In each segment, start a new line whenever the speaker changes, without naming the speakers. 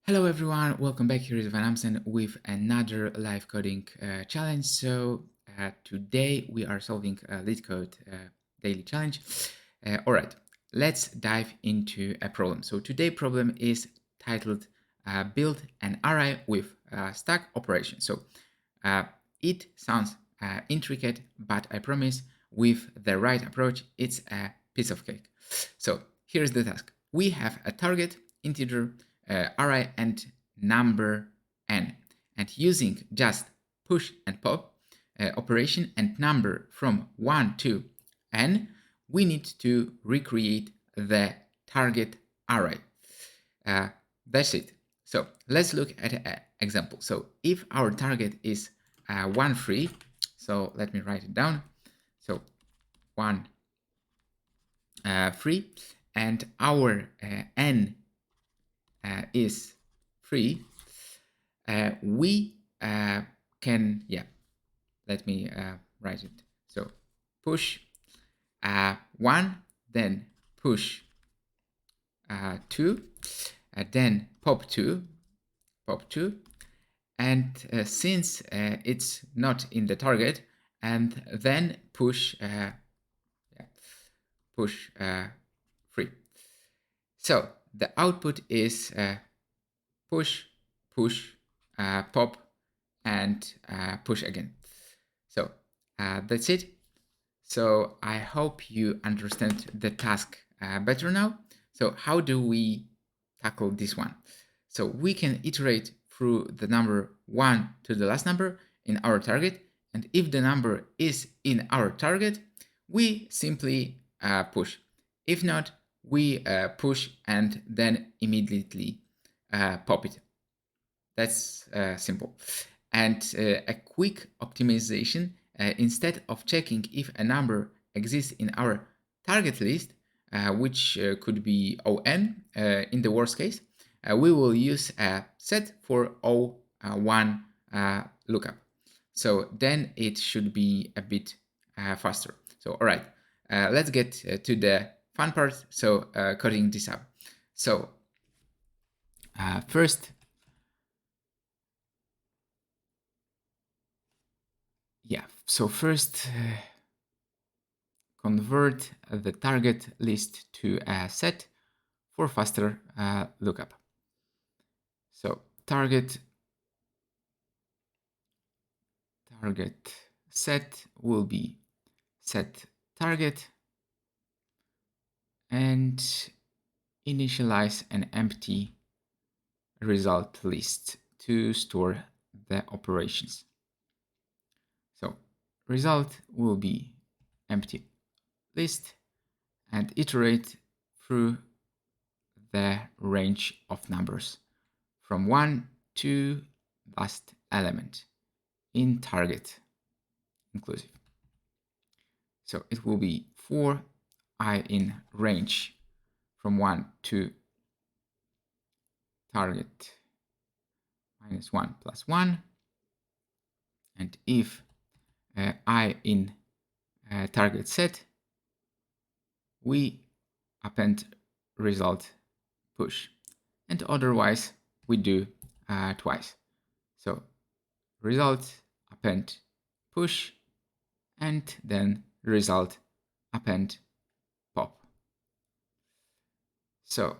Hello everyone, welcome back. Here is vanAmsen with another live coding challenge. Today we are solving a LeetCode daily challenge. All right, let's dive into a problem. So today's problem is titled build an array with stack operation. It sounds intricate, but I promise with the right approach, it's a piece of cake. So here's the task. We have a target integer array and number n, and using just push and pop operation and number from 1 to n, we need to recreate the target array. That's it. So let's look at an example. So if our target is 1 3, so let me write it down. So 1 3, and our n is 3, we can, let me write it. So push 1, then push 2, then pop 2, and since it's not in the target, and then push 3. So the output is push, push, pop, and push again. So that's it. So I hope you understand the task better now. So how do we tackle this one? So we can iterate through the number 1 to the last number in our target. And if the number is in our target, we simply push. If not, we push and then immediately pop it. That's simple. And a quick optimization, instead of checking if a number exists in our target list, which could be ON in the worst case, we will use a set for O1 lookup. So then it should be a bit faster. So all right, let's get to the fun part. So coding this up. So first, convert the target list to a set for faster lookup. So target set will be set target and initialize an empty result list to store the operations. So result will be empty list and iterate through the range of numbers from 1 to last element in target inclusive. So it will be for I in range from 1 to target -1 plus 1, and if I in target set, we append result push, and otherwise we do twice. So result append push, and then result append pop. So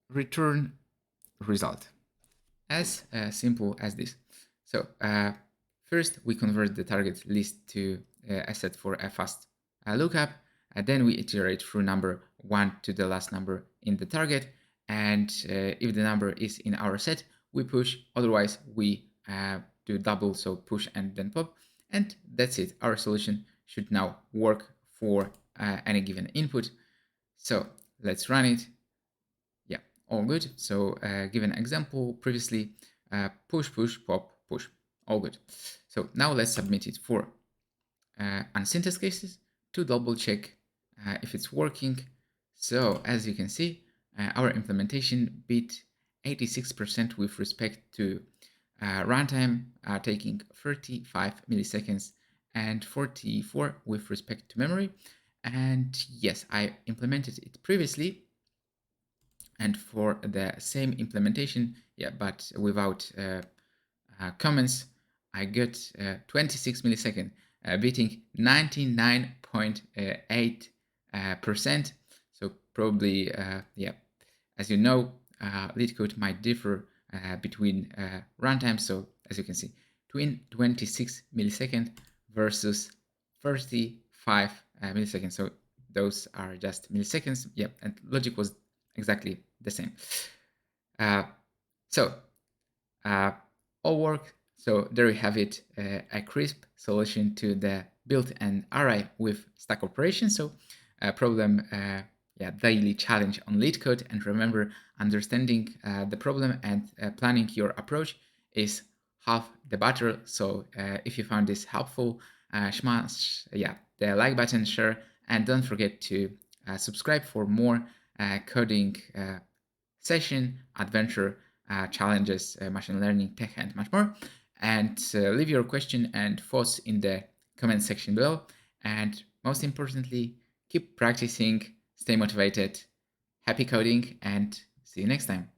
return result, as simple as this. So first we convert the target list to a set for a fast lookup, and then we iterate through number 1 to the last number in the target, and if the number is in our set, we push, otherwise we do double, so push and then pop, and that's it. Our solution should now work for any given input. So let's run it. Yeah, all good. So give an example previously, push, push, pop, push, all good. So now let's submit it for unsyntax cases to double check if it's working. So as you can see, our implementation beat 86% with respect to runtime, taking 35 milliseconds, and 44 with respect to memory. And yes, I implemented it previously And for the same implementation, yeah, but without comments, I got 26 milliseconds, beating 99.8%. So probably, yeah, as you know, LeetCode might differ between runtimes. So as you can see, 26 milliseconds versus 35 milliseconds. So those are just milliseconds. Yep, and logic was exactly the same. So all work. So there you have it, a crisp solution to the build an array with stack operation. So problem, yeah, daily challenge on LeetCode. And remember, understanding the problem and planning your approach is half the battle. So if you found this helpful, smash the like button, share, and don't forget to subscribe for more coding session, adventure, challenges, machine learning, tech, and much more. And leave your question and thoughts in the comment section below. And most importantly, keep practicing, stay motivated, happy coding, and see you next time.